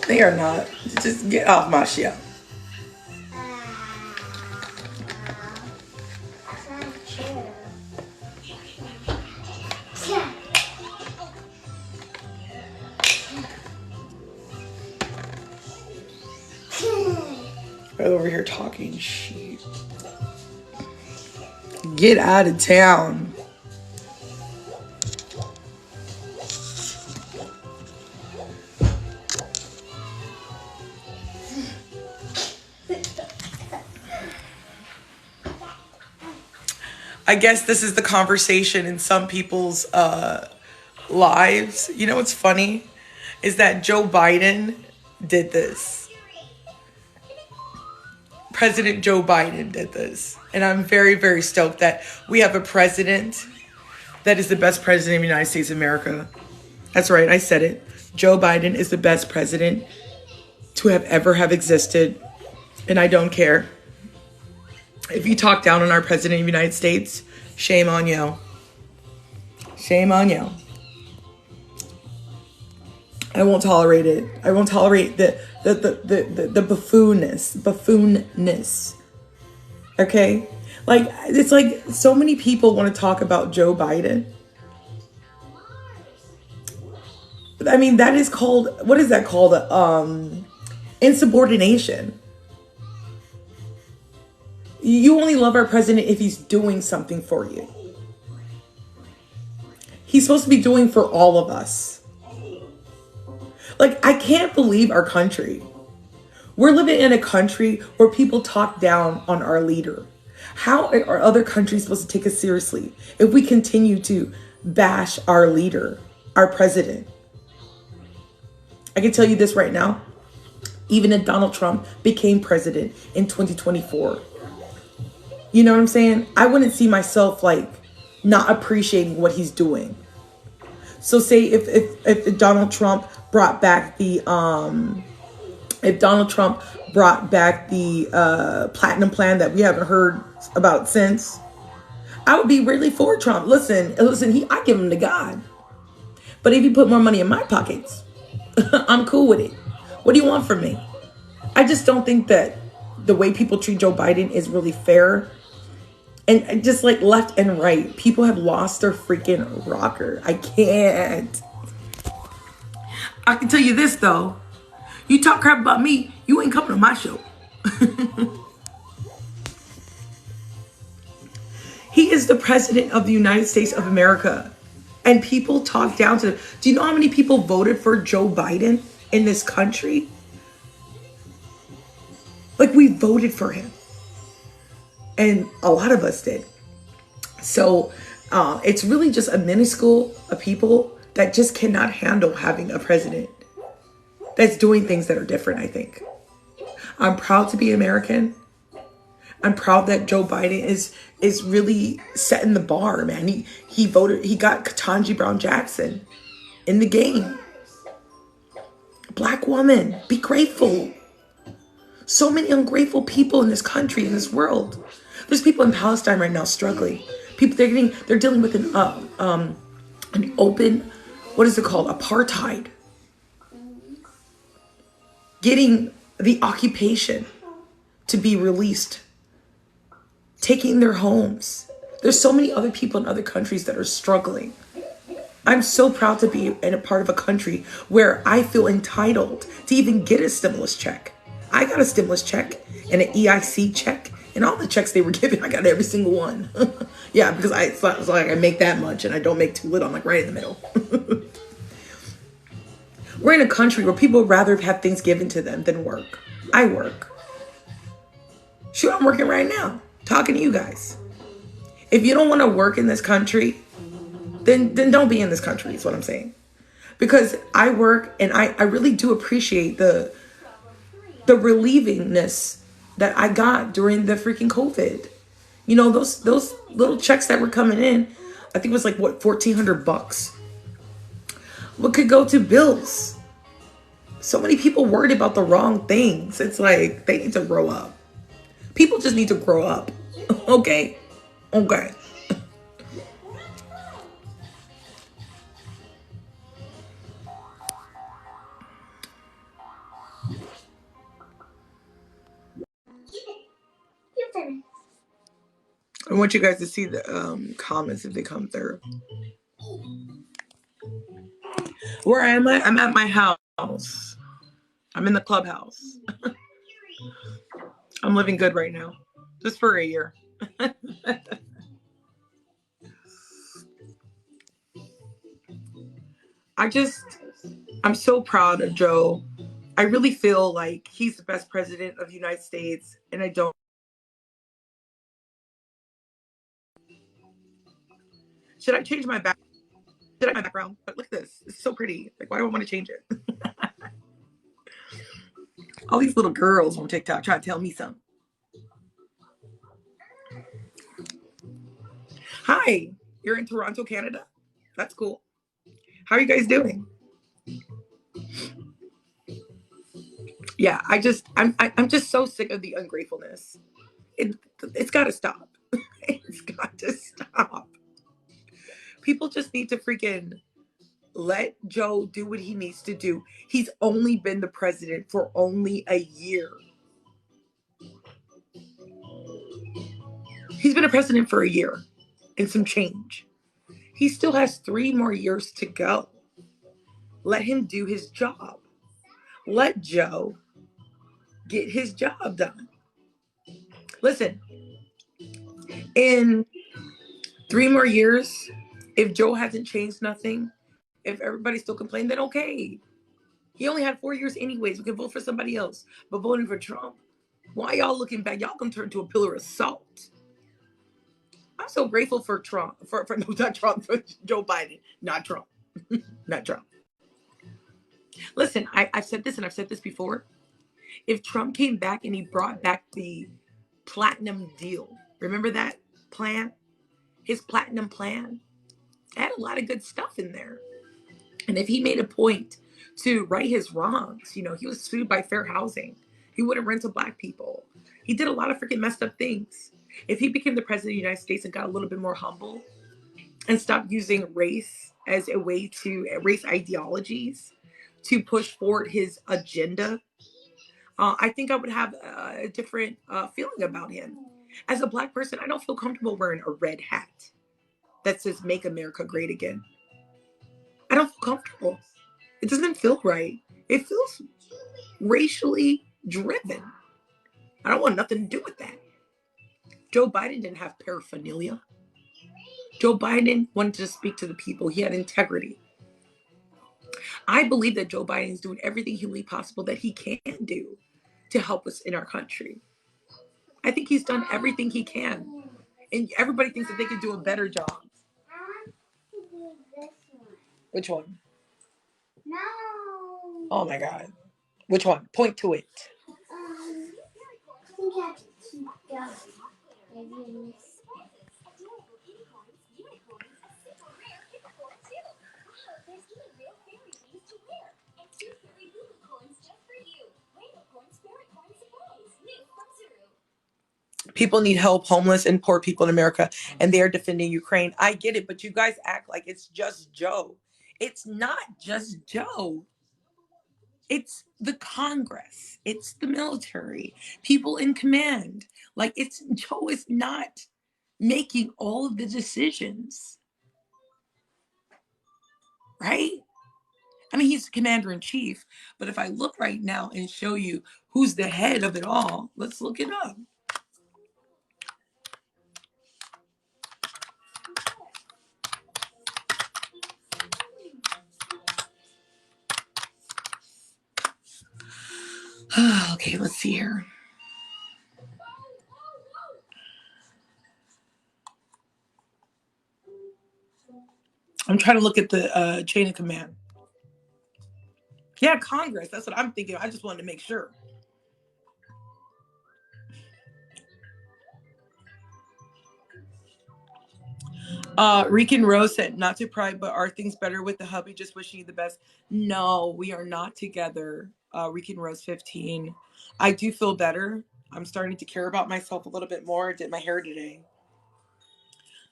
They are not. Just get off my ship. Right over here talking shit. Get out of town. I guess this is the conversation in some people's lives. You know what's funny? Is that Joe Biden did this. President Joe Biden did this. And I'm very, very stoked that we have a president that is the best president of the United States of America. That's right, I said it. Joe Biden is the best president to have ever have existed. And I don't care. If you talk down on our president of the United States, shame on you. Shame on you. I won't tolerate it. I won't tolerate the buffoonness. Okay? Like, it's like so many people want to talk about Joe Biden. I mean, that is called, what is that called? Insubordination. You only love our president if he's doing something for you. He's supposed to be doing for all of us. Like, I can't believe our country. We're living in a country where people talk down on our leader. How are other countries supposed to take us seriously if we continue to bash our leader, our president? I can tell you this right now. Even if Donald Trump became president in 2024, you know what I'm saying? I wouldn't see myself like not appreciating what he's doing. So say if Donald Trump brought back the platinum plan that we haven't heard about since, I would be really for Trump. Listen, I give him to God. But if you put more money in my pockets, I'm cool with it. What do you want from me? I just don't think that the way people treat Joe Biden is really fair. And just like left and right, people have lost their freaking rocker. I can't. I can tell you this though. You talk crap about me, you ain't coming to my show. He is the president of the United States of America. And people talk down to him. Do you know how many people voted for Joe Biden in this country? Like, we voted for him. And a lot of us did. So it's really just a minuscule of people that just cannot handle having a president that's doing things that are different, I think. I'm proud to be American. I'm proud that Joe Biden is really setting the bar, man. He got Ketanji Brown Jackson in the game. Black woman, be grateful. So many ungrateful people in this country, in this world. There's people in Palestine right now struggling. People, they're dealing with an open, what is it called? Apartheid. Getting the occupation to be released. Taking their homes. There's so many other people in other countries that are struggling. I'm so proud to be in a part of a country where I feel entitled to even get a stimulus check. I got a stimulus check and an EIC check and all the checks they were giving. I got every single one. Yeah, because it's like I make that much and I don't make too little. I'm like right in the middle. We're in a country where people would rather have things given to them than work. I work. Shoot, I'm working right now, talking to you guys. If you don't want to work in this country, then don't be in this country is what I'm saying. Because I work and I really do appreciate the relievingness that I got during the freaking COVID. You know, those little checks that were coming in, I think it was like, what, $1,400. What could go to bills? So many people worried about the wrong things. It's like, they need to grow up. People just need to grow up. Okay. I want you guys to see the comments if they come through. Where am I? I'm at my house. I'm in the clubhouse. I'm living good right now. Just for a year. I'm so proud of Joe. I really feel like he's the best president of the United States, and I don't. Should I change my back? Should I my background? But look at this. It's so pretty. Like, why do I want to change it? All these little girls on TikTok try to tell me something. Hi, you're in Toronto, Canada? That's cool. How are you guys doing? Yeah, I'm just so sick of the ungratefulness. It's got to stop. It's got to stop. People just need to freaking let Joe do what he needs to do. He's only been the president for only a year. He's been a president for a year and some change. He still has 3 more years to go. Let him do his job. Let Joe get his job done. Listen, in 3 more years, if Joe hasn't changed nothing, if everybody's still complaining, then okay. He only had 4 years anyways. We can vote for somebody else. But voting for Trump, why y'all looking back? Y'all can turn to a pillar of salt. I'm so grateful for Trump, no, not Trump, for Joe Biden, not Trump, not Trump. Listen, I've said this and I've said this before. If Trump came back and he brought back the platinum deal, remember that plan? His platinum plan had a lot of good stuff in there. And if he made a point to right his wrongs, he was sued by Fair Housing. He wouldn't rent to Black people. He did a lot of freaking messed up things. If he became the president of the United States and got a little bit more humble and stopped using race as a way to race ideologies to push forward his agenda, I think I would have a different feeling about him. As a Black person, I don't feel comfortable wearing a red hat that says "Make America Great Again." I don't feel comfortable. It doesn't feel right. It feels racially driven. I don't want nothing to do with that. Joe Biden didn't have paraphernalia. Joe Biden wanted to speak to the people. He had integrity. I believe that Joe Biden is doing everything humanly possible that he can do to help us in our country. I think he's done everything he can. And everybody thinks that they could do a better job. Which one? No. Oh my God. Which one? Point to it. I think I have to keep going. People need help, homeless and poor people in America, and they are defending Ukraine. I get it, but you guys act like it's just Joe. It's not just Joe. It's the Congress. It's the military, people in command. Like, Joe is not making all of the decisions, right? I mean, he's the commander in chief, but if I look right now and show you who's the head of it all, let's look it up. Okay, let's see here. I'm trying to look at the chain of command. Yeah, Congress. That's what I'm thinking. I just wanted to make sure. Rican Rose said, not to pry, but are things better with the hubby? Just wishing you the best. No, we are not together. Rican Rose 15. I do feel better. I'm starting to care about myself a little bit more. I did my hair today.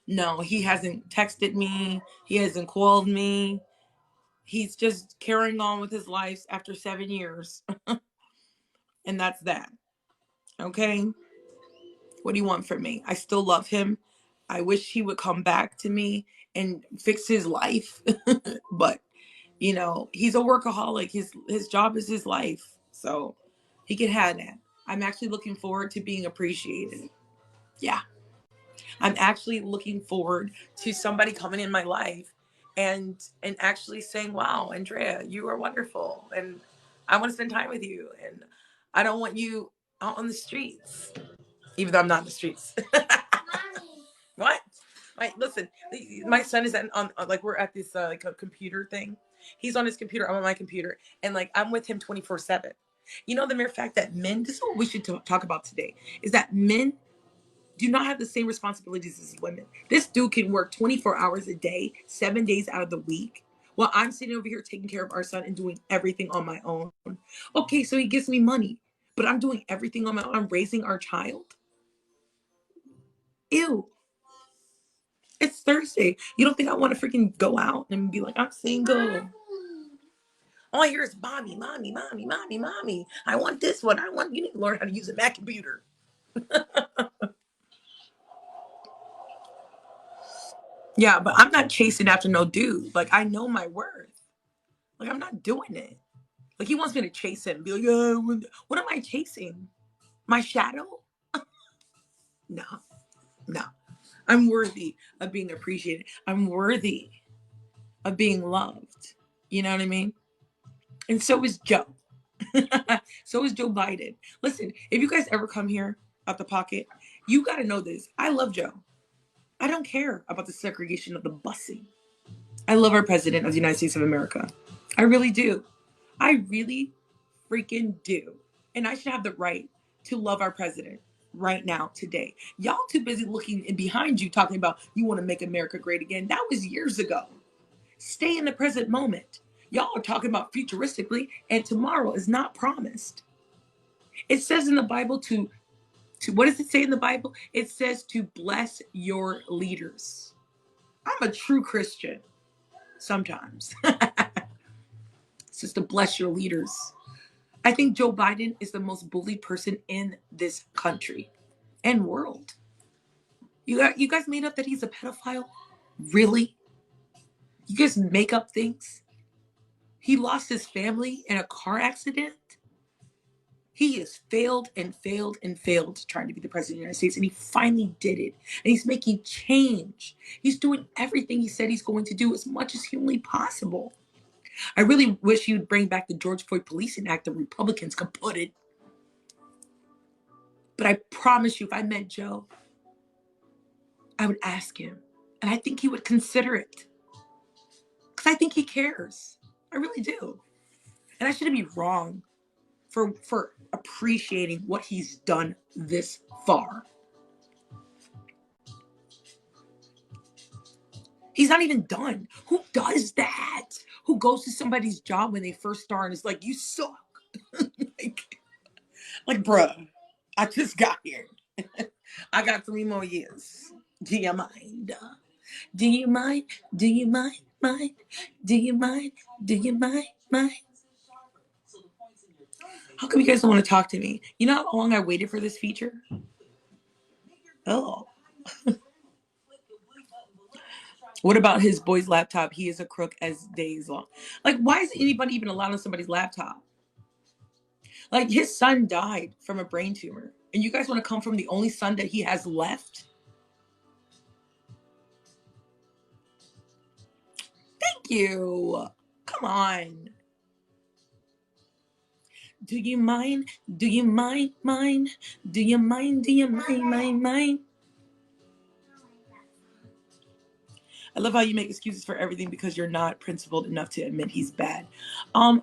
No, he hasn't texted me. He hasn't called me. He's just carrying on with his life after 7 years. And that's that. Okay? What do you want from me? I still love him. I wish he would come back to me and fix his life. But, he's a workaholic. His job is his life. So he can have that. I'm actually looking forward to being appreciated. Yeah. I'm actually looking forward to somebody coming in my life and actually saying, "Wow, Andrea, you are wonderful, and I want to spend time with you, and I don't want you out on the streets, even though I'm not in the streets." What? Listen, my son is on like we're at this like a computer thing. He's on his computer. I'm on my computer, and like I'm with him 24/7. The mere fact that men. This is what we should talk about today. Is that men do not have the same responsibilities as women. This dude can work 24 hours a day, 7 days out of the week, while I'm sitting over here taking care of our son and doing everything on my own. Okay, so he gives me money, but I'm doing everything on my own. I'm raising our child. Ew. It's Thursday. You don't think I want to freaking go out and be like, I'm single? All I hear is mommy, mommy, mommy, mommy, mommy. I want this one. You need to learn how to use a Mac computer. Yeah, but I'm not chasing after no dude. Like, I know my worth. Like, I'm not doing it. Like, he wants me to chase him. Be like, what am I chasing? My shadow? No, no. I'm worthy of being appreciated. I'm worthy of being loved. You know what I mean? And so is Joe. So is Joe Biden. Listen, if you guys ever come here out the pocket, you got to know this. I love Joe. I don't care about the segregation of the busing. I love our president of the United States of America. I really do. I really freaking do. And I should have the right to love our president right now, today. Y'all too busy looking behind you talking about you want to make America great again. That was years ago. Stay in the present moment. Y'all are talking about futuristically, and tomorrow is not promised. It says in the Bible to what does it say in the Bible? It says to bless your leaders. I'm a true Christian sometimes. It's just to bless your leaders. I think Joe Biden is the most bullied person in this country and world. You guys made up that he's a pedophile? Really? You guys make up things? He lost his family in a car accident? He has failed and failed and failed trying to be the president of the United States, and he finally did it. And he's making change. He's doing everything he said he's going to do as much as humanly possible. I really wish you'd bring back the George Floyd Policing Act. The Republicans could put it. But I promise you, if I met Joe, I would ask him. And I think he would consider it. Because I think he cares. I really do. And I shouldn't be wrong for appreciating what he's done this far. He's not even done. Who does that? Who goes to somebody's job when they first start and is like, you suck? like, bruh, I just got here. I got 3 more years. Do you mind? Do you mind? Do you mind? Mind? Do you mind? Do you mind? Mind? How come you guys don't want to talk to me? You know how long I waited for this feature? Oh. What about his boy's laptop? He is a crook as days long. Like, why is anybody even allowed on somebody's laptop? Like, his son died from a brain tumor. And you guys want to come from the only son that he has left? Thank you. Come on. Do you mind? Do you mind? Mind? Do you mind? Do you mind? I love how you make excuses for everything because you're not principled enough to admit he's bad.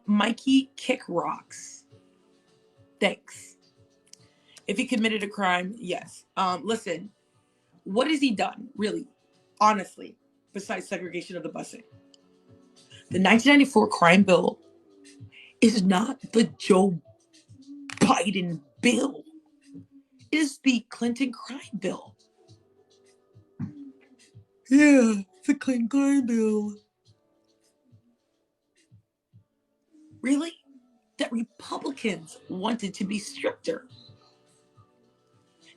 Mikey Kick Rocks. Thanks. If he committed a crime, yes. Listen, what has he done, really, honestly, besides segregation of the busing? The 1994 crime bill is not the Joe Biden bill. It is the Clinton crime bill. Yeah, it's the Clinton crime bill. Really? that Republicans wanted to be stricter.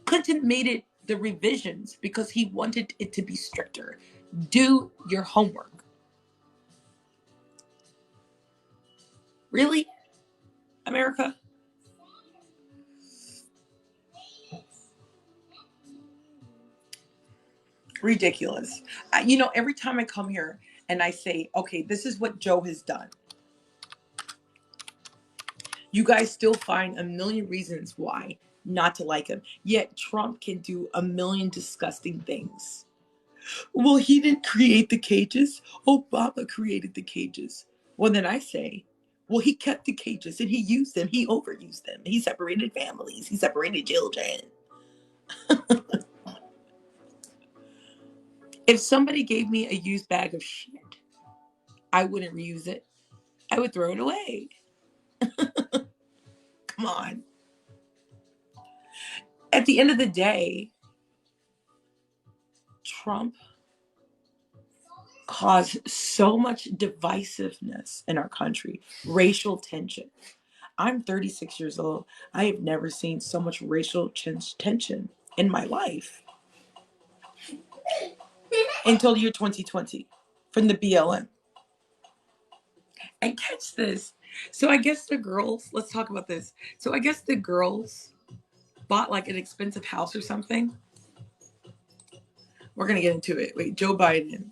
Clinton made it the revisions because he wanted it to be stricter. Do your homework. Really, America? Ridiculous. Every time I come here and I say, okay, this is what Joe has done, you guys still find a million reasons why not to like him. Yet Trump can do a million disgusting things. Well, he didn't create the cages. Obama created the cages. Well, then I say, well, he kept the cages and he used them. He overused them. He separated families. He separated children. If somebody gave me a used bag of shit, I wouldn't reuse it. I would throw it away. Come on. At the end of the day, Trump caused so much divisiveness in our country, racial tension. I'm 36 years old. I have never seen so much racial tension in my life until the year 2020 from the BLM. And catch this. So I guess the girls, let's talk about this. So I guess the girls bought like an expensive house or something. We're going to get into it. Wait, Joe Biden.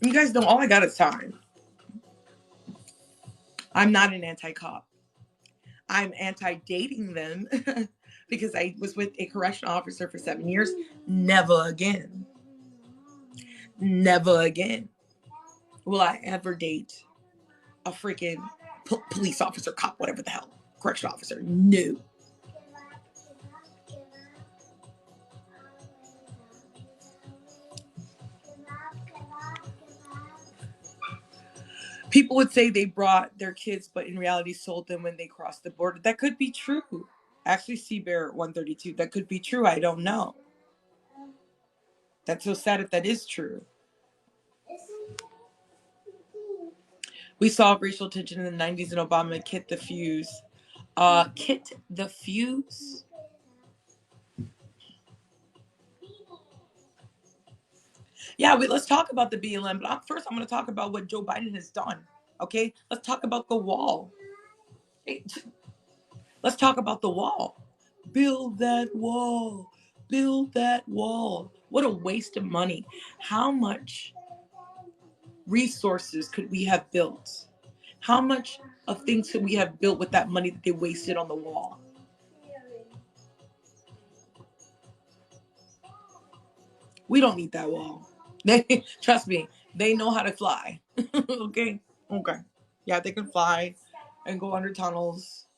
You guys know all I got is time. I'm not an anti-cop. I'm anti-dating them because I was with a correctional officer for 7 years. Never again. Never again will I ever date a freaking police officer, cop, whatever the hell, correctional officer. No. People would say they brought their kids, but in reality sold them when they crossed the border. That could be true. Actually, Bear 132, that could be true. I don't know. That's so sad if that is true. We saw racial tension in the 90s and Obama kit the fuse. Kit the fuse? Yeah, let's talk about the BLM. But first, I'm going to talk about what Joe Biden has done. Okay? Let's talk about the wall. Let's talk about the wall. Build that wall. Build that wall. What a waste of money. How much resources could we have built? How much of things could we have built with that money that they wasted on the wall? We don't need that wall. Trust me, they know how to fly. Okay? Okay. Yeah, they can fly and go under tunnels.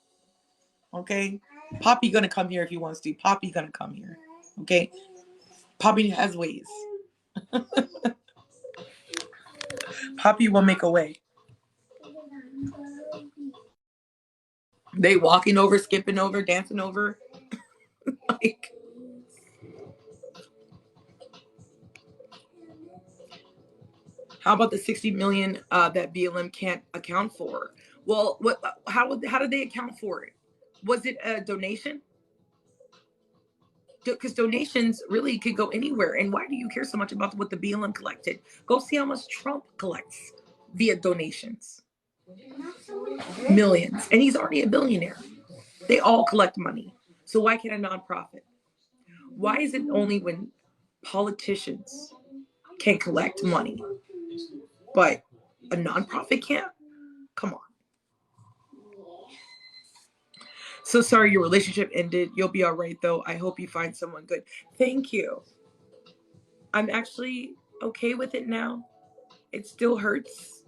Okay? Poppy gonna come here if he wants to. Poppy gonna come here. Okay? Poppy has ways. Poppy will make a way. They walking over, skipping over, dancing over. Like, how about the 60 million that BLM can't account for? Well, how did they account for it? Was it a donation? Because donations really could go anywhere. And why do you care so much about what the BLM collected? Go see how much Trump collects via donations. Millions. And he's already a billionaire. They all collect money. So why can't a nonprofit? Why is it only when politicians can collect money, but a nonprofit can't? Come on. So sorry your relationship ended. You'll be all right, though. I hope you find someone good. Thank you. I'm actually okay with it now. It still hurts.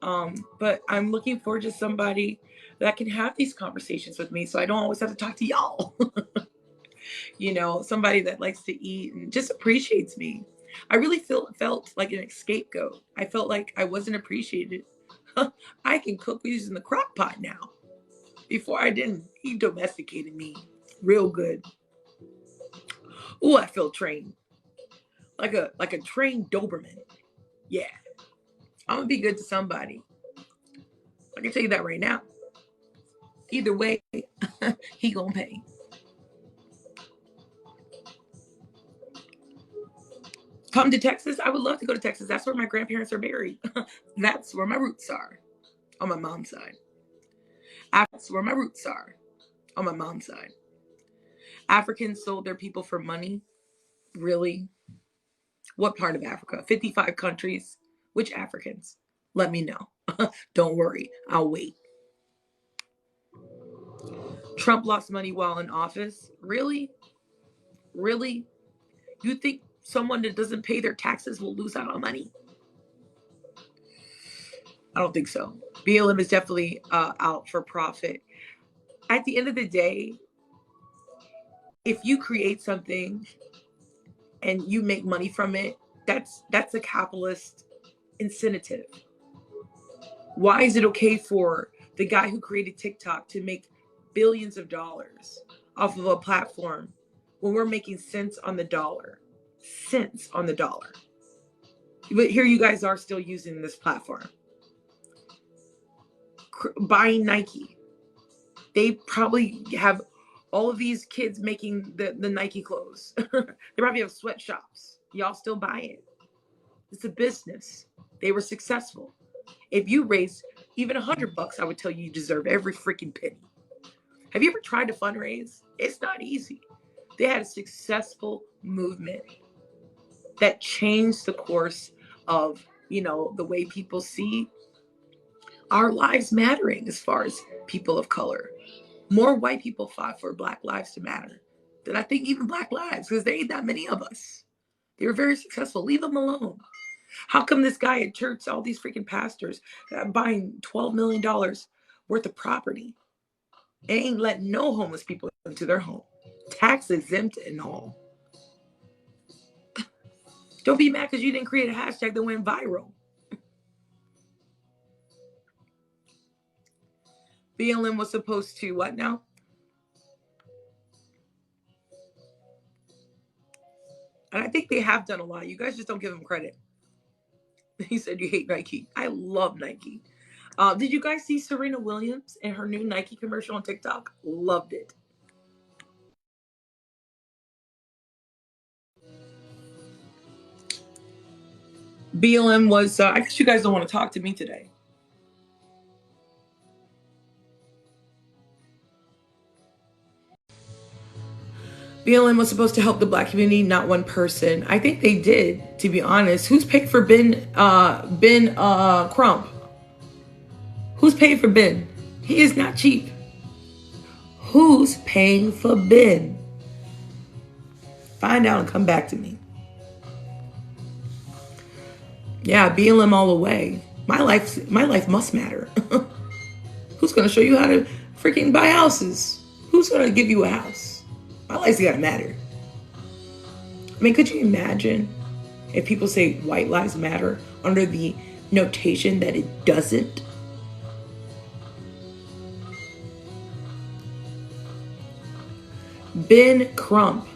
But I'm looking forward to somebody that can have these conversations with me so I don't always have to talk to y'all. Somebody that likes to eat and just appreciates me. I really felt like an scapegoat. I felt like I wasn't appreciated. I can cook using the crock pot now. Before I didn't. He domesticated me real good. Ooh, I feel trained. Like a trained Doberman. Yeah. I'm gonna be good to somebody. I can tell you that right now. Either way, he gonna pay. Come to Texas. I would love to go to Texas. That's where my grandparents are buried. That's where my roots are on my mom's side. That's where my roots are on my mom's side. Africans sold their people for money. Really? What part of Africa? 55 countries. Which Africans? Let me know. Don't worry. I'll wait. Trump lost money while in office. Really? Really? You think someone that doesn't pay their taxes will lose out on money? I don't think so. BLM is definitely out for profit. At the end of the day, if you create something and you make money from it, that's a capitalist incentive. Why is it okay for the guy who created TikTok to make billions of dollars off of a platform when we're making cents on the dollar? Cents on the dollar. But here you guys are still using this platform. Buying Nike. They probably have all of these kids making the Nike clothes. They probably have sweatshops. Y'all still buy it. It's a business. They were successful. If you raise even $100, I would tell you deserve every freaking penny. Have you ever tried to fundraise? It's not easy. They had a successful movement that changed the course of, the way people see our lives mattering as far as people of color. More white people fought for Black lives to matter than I think even Black lives, because there ain't that many of us. They were very successful. Leave them alone. How come this guy at church, all these freaking pastors, buying $12 million worth of property, ain't letting no homeless people into their home? Tax exempt and all. Don't be mad because you didn't create a hashtag that went viral. BLM was supposed to what now? And I think they have done a lot. You guys just don't give them credit. He said you hate Nike. I love Nike. Did you guys see Serena Williams and her new Nike commercial on TikTok? Loved it. BLM was, I guess you guys don't want to talk to me today. BLM was supposed to help the Black community, not one person. I think they did, to be honest. Who's paid for Ben Crump? Who's paying for Ben? He is not cheap. Who's paying for Ben? Find out and come back to me. Yeah, BLM all the way. My life must matter. Who's gonna show you how to freaking buy houses? Who's gonna give you a house? My life's gotta matter. I mean, could you imagine if people say white lives matter under the notation that it doesn't? Ben Crump.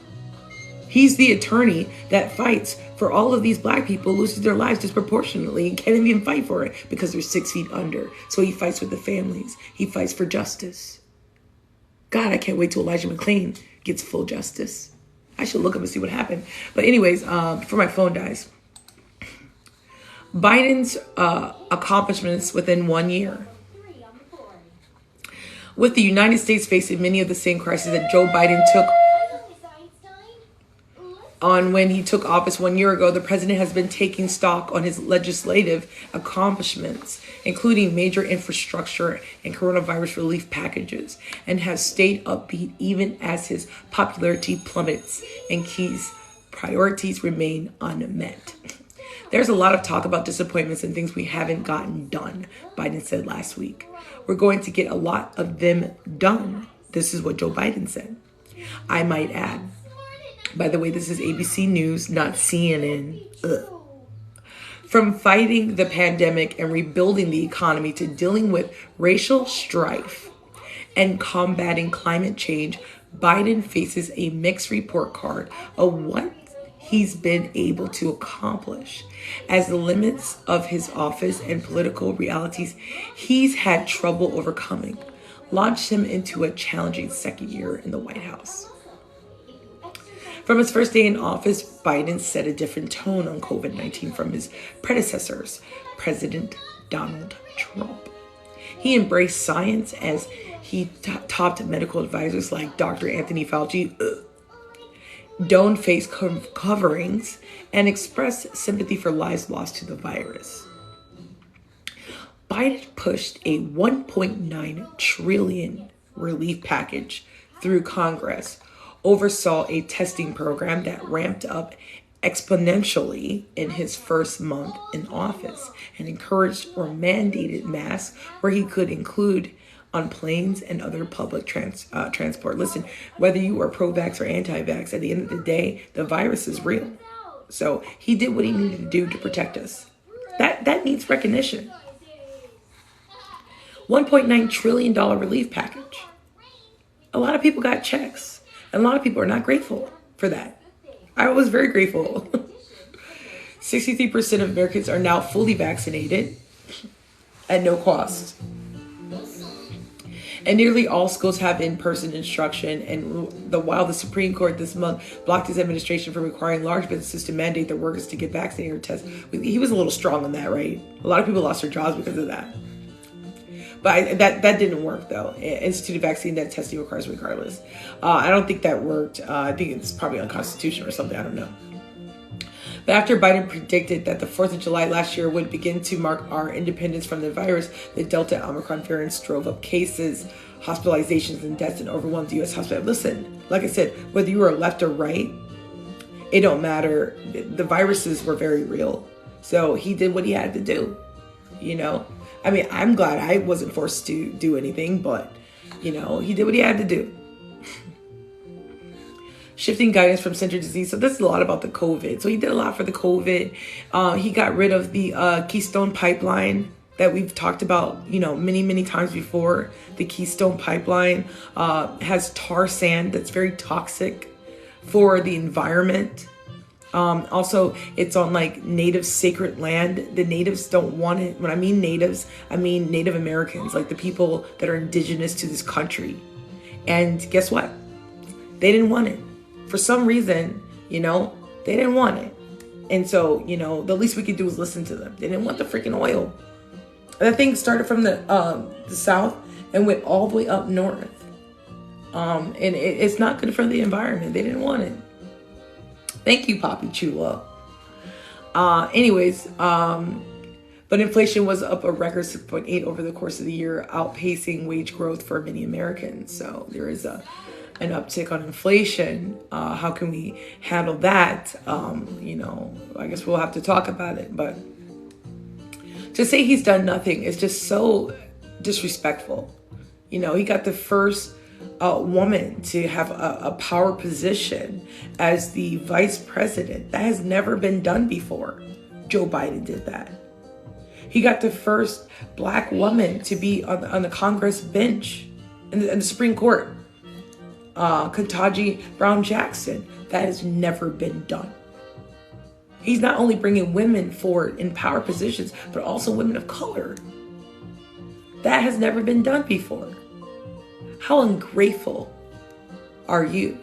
He's the attorney that fights for all of these Black people losing their lives disproportionately and can't even fight for it because they're 6 feet under. So he fights with the families. He fights for justice. God, I can't wait till Elijah McClain gets full justice. I should look up and see what happened. But anyways, before my phone dies. Biden's accomplishments within 1 year. With the United States facing many of the same crises that Joe Biden took on when he took office 1 year ago, the president has been taking stock on his legislative accomplishments, including major infrastructure and coronavirus relief packages, and has stayed upbeat even as his popularity plummets and key priorities remain unmet. There's a lot of talk about disappointments and things we haven't gotten done, Biden said last week. We're going to get a lot of them done. This is what Joe Biden said. I might add. By the way, this is ABC News, not CNN. Ugh. From fighting the pandemic and rebuilding the economy to dealing with racial strife and combating climate change, Biden faces a mixed report card of what he's been able to accomplish. As the limits of his office and political realities he's had trouble overcoming launched him into a challenging second year in the White House. From his first day in office, Biden set a different tone on COVID-19 from his predecessors, President Donald Trump. He embraced science as he topped medical advisors like Dr. Anthony Fauci, donned face coverings, and expressed sympathy for lives lost to the virus. Biden pushed a $1.9 trillion relief package through Congress, oversaw a testing program that ramped up exponentially in his first month in office, and encouraged or mandated masks where he could, include on planes and other public transport. Listen, whether you are pro-vax or anti-vax, at the end of the day, the virus is real. So he did what he needed to do to protect us. That needs recognition. $1.9 trillion relief package. A lot of people got checks, and a lot of people are not grateful for that. I was very grateful. 63% of Americans are now fully vaccinated at no cost. And nearly all schools have in-person instruction. And while the Supreme Court this month blocked his administration from requiring large businesses to mandate their workers to get vaccinated or tested, he was a little strong on that, right? A lot of people lost their jobs because of that. But that didn't work, though. Instituted vaccine that testing requires regardless. I don't think that worked. I think it's probably unconstitutional or something. I don't know. But after Biden predicted that the 4th of July last year would begin to mark our independence from the virus, the Delta Omicron variants drove up cases, hospitalizations, and deaths and overwhelmed the U.S. hospital. Listen, like I said, whether you are left or right, it don't matter. The viruses were very real. So he did what he had to do, you know. I mean, I'm glad I wasn't forced to do anything, but, you know, he did what he had to do. Shifting guidance from central disease. So this is a lot about the COVID. So he did a lot for the COVID. He got rid of the Keystone Pipeline that we've talked about, you know, many, many times before. The Keystone Pipeline has tar sand that's very toxic for the environment. Also, it's on like native sacred land. The natives don't want it. When I mean natives, I mean Native Americans, like the people that are indigenous to this country. And guess what? They didn't want it. For some reason, you know, they didn't want it. And so, you know, the least we could do is listen to them. They didn't want the freaking oil. That thing started from the south and went all the way up north. And it's not good for the environment. They didn't want it. Thank you, Papi Chulo. But inflation was up a record 6.8 over the course of the year, outpacing wage growth for many Americans. So there is an uptick on inflation. How can we handle that? You know, I guess we'll have to talk about it. But to say he's done nothing is just so disrespectful. You know, he got the first woman to have a power position as the vice president. That has never been done before. Joe Biden did that. He got the first black woman to be on the Congress bench in the Supreme Court. Ketanji Brown Jackson. That has never been done. He's not only bringing women forward in power positions, but also women of color. That has never been done before. How ungrateful are you?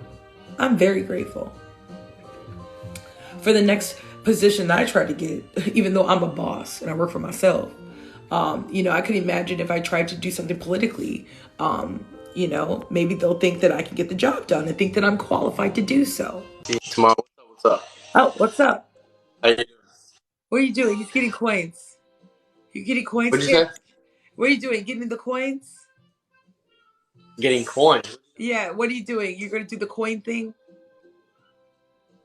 I'm very grateful. For the next position that I tried to get, even though I'm a boss and I work for myself, you know, I could imagine if I tried to do something politically, you know, maybe they'll think that I can get the job done and think that I'm qualified to do so. Tomorrow, what's up? Oh, what's up? How you doing? What are you doing? He's getting coins. You getting coins? What'd you say? What are you doing? Getting the coins? Getting coins. Yeah, what are you doing? You're going to do the coin thing?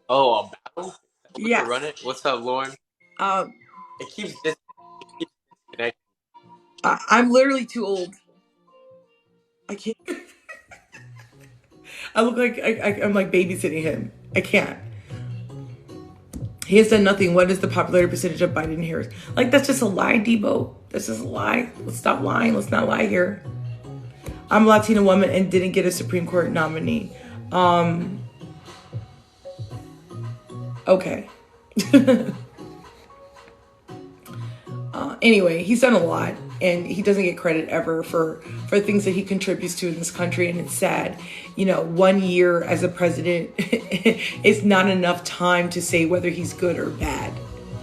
Oh, a battle? Yeah. Run it? What's up, Lauren? It keeps disconnecting. I'm literally too old. I can't. I look like I'm like babysitting him. I can't. He has done nothing. What is the popularity percentage of Biden and Harris? Like, that's just a lie, Debo. That's just a lie. Let's stop lying. Let's not lie here. I'm a Latina woman and didn't get a Supreme Court nominee. Okay. Anyway, he's done a lot, and he doesn't get credit ever for things that he contributes to in this country, and it's sad. 1 year as a president is not enough time to say whether he's good or bad.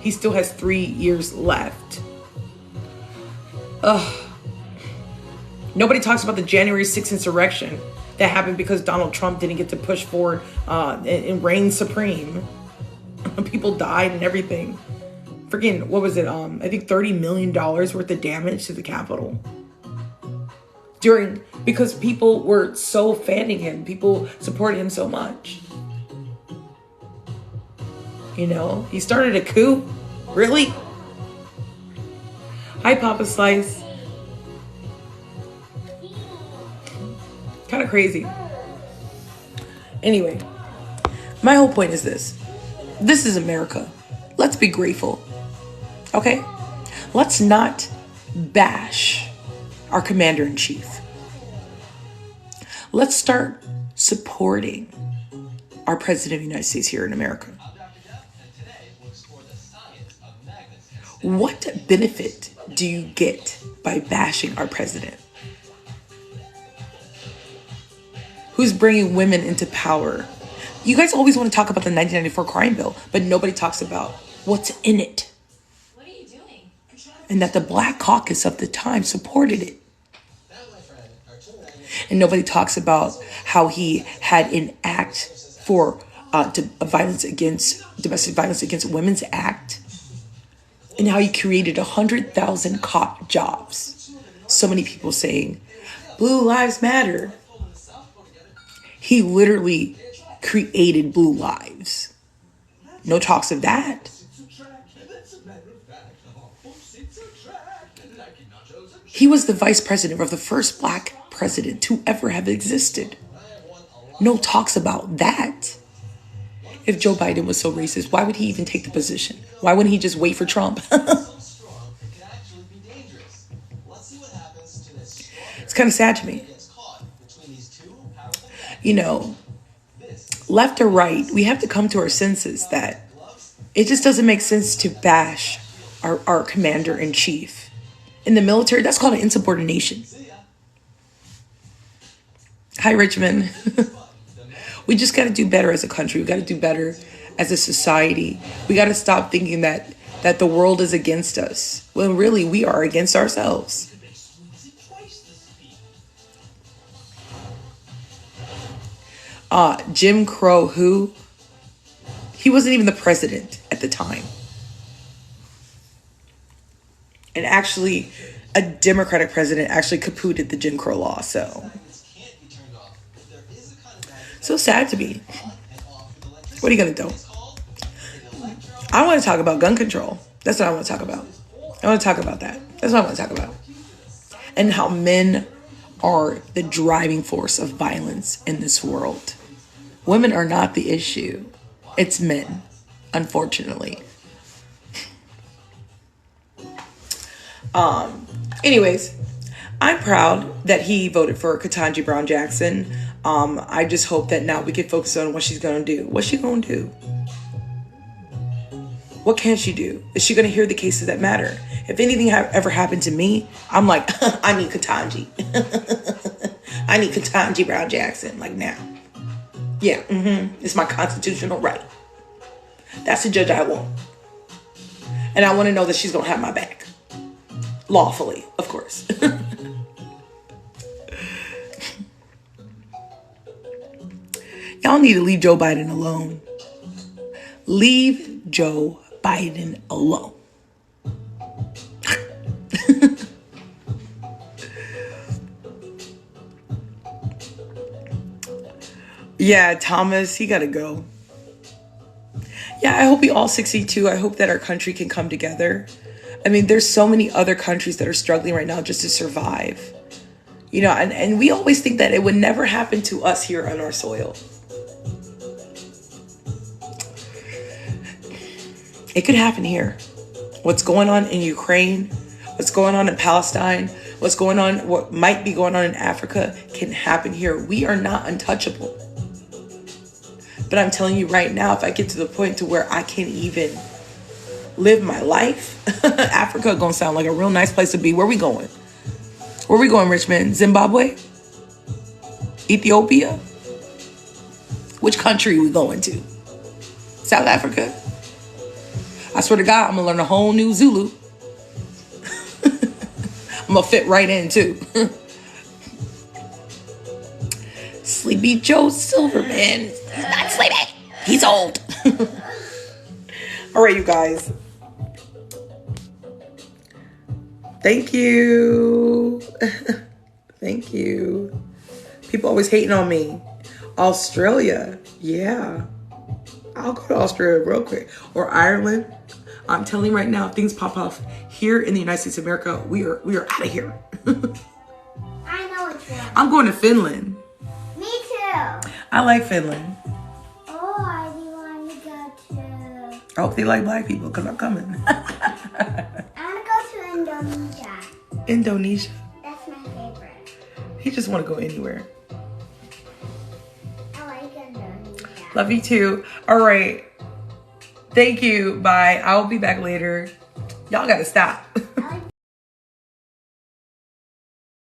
He still has 3 years left. Nobody talks about the January 6th insurrection that happened because Donald Trump didn't get to push forward and reign supreme. People died and everything. Freaking, what was it? I think $30 million worth of damage to the Capitol. Because people were so fanning him. People supported him so much. He started a coup. Really? Hi, Papa Slice. Kind of crazy. Anyway, my whole point is this. This is America. Let's be grateful. Okay? Let's not bash our commander-in-chief. Let's start supporting our president of the United States here in America. What benefit do you get by bashing our president? Who's bringing women into power? You guys always want to talk about the 1994 crime bill, but nobody talks about what's in it. What are you doing? And that the Black Caucus of the time supported it. And nobody talks about how he had an act for domestic violence against women's act, and how he created 100,000 cop jobs. So many people saying, Blue Lives Matter. He literally created Blue Lives. No talks of that. He was the vice president of the first Black president to ever have existed. No talks about that. If Joe Biden was so racist, why would he even take the position? Why wouldn't he just wait for Trump? It's kind of sad to me. Left or right, we have to come to our senses that it just doesn't make sense to bash our commander-in-chief. In the military, that's called an insubordination. Hi, Richmond. We just got to do better as a country. We got to do better as a society. We got to stop thinking that the world is against us, when really we are against ourselves. Jim Crow, he wasn't even the president at the time. And actually, a Democratic president actually kapooted the Jim Crow law. So sad to me. What are you going to do? I want to talk about gun control. That's what I want to talk about. I want to talk about that. That's what I want to talk about. And how men are the driving force of violence in this world. Women are not the issue. It's men, unfortunately. Anyways, I'm proud that he voted for Ketanji Brown Jackson. I just hope that now we can focus on what she's going to do. What's she going to do? What can she do? Is she going to hear the cases that matter? If anything ever happened to me, I'm like, I need Ketanji. I need Ketanji Brown Jackson, like now. Yeah, it's my constitutional right. That's the judge I want. And I want to know that she's going to have my back. Lawfully, of course. Y'all need to leave Joe Biden alone. Leave Joe Biden alone. Yeah, Thomas, he gotta go. Yeah, I hope we all succeed too. I hope that our country can come together. I mean, there's so many other countries that are struggling right now just to survive. And we always think that it would never happen to us here on our soil. It could happen here. What's going on in Ukraine, what's going on in Palestine, what might be going on in Africa can happen here. We are not untouchable. But I'm telling you right now, if I get to the point to where I can't even live my life, Africa gonna sound like a real nice place to be. Where we going? Where we going, Richmond? Zimbabwe? Ethiopia? Which country we going to? South Africa? I swear to God, I'm gonna learn a whole new Zulu. I'm gonna fit right in too. Sleepy Joe Silverman. He's not sleepy. He's old. All right, you guys. Thank you. Thank you. People always hating on me. Australia. Yeah. I'll go to Australia real quick. Or Ireland. I'm telling you right now, if things pop off here in the United States of America, we are out of here. I know which one. I'm going to Finland. Me too. I like Finland. Oh, I do want to go to... I hope they like black people because I'm coming. I want to go to Indonesia. Indonesia. That's my favorite. He just want to go anywhere. I like Indonesia. Love you too. All right. Thank you. Bye. I'll be back later. Y'all got to stop. I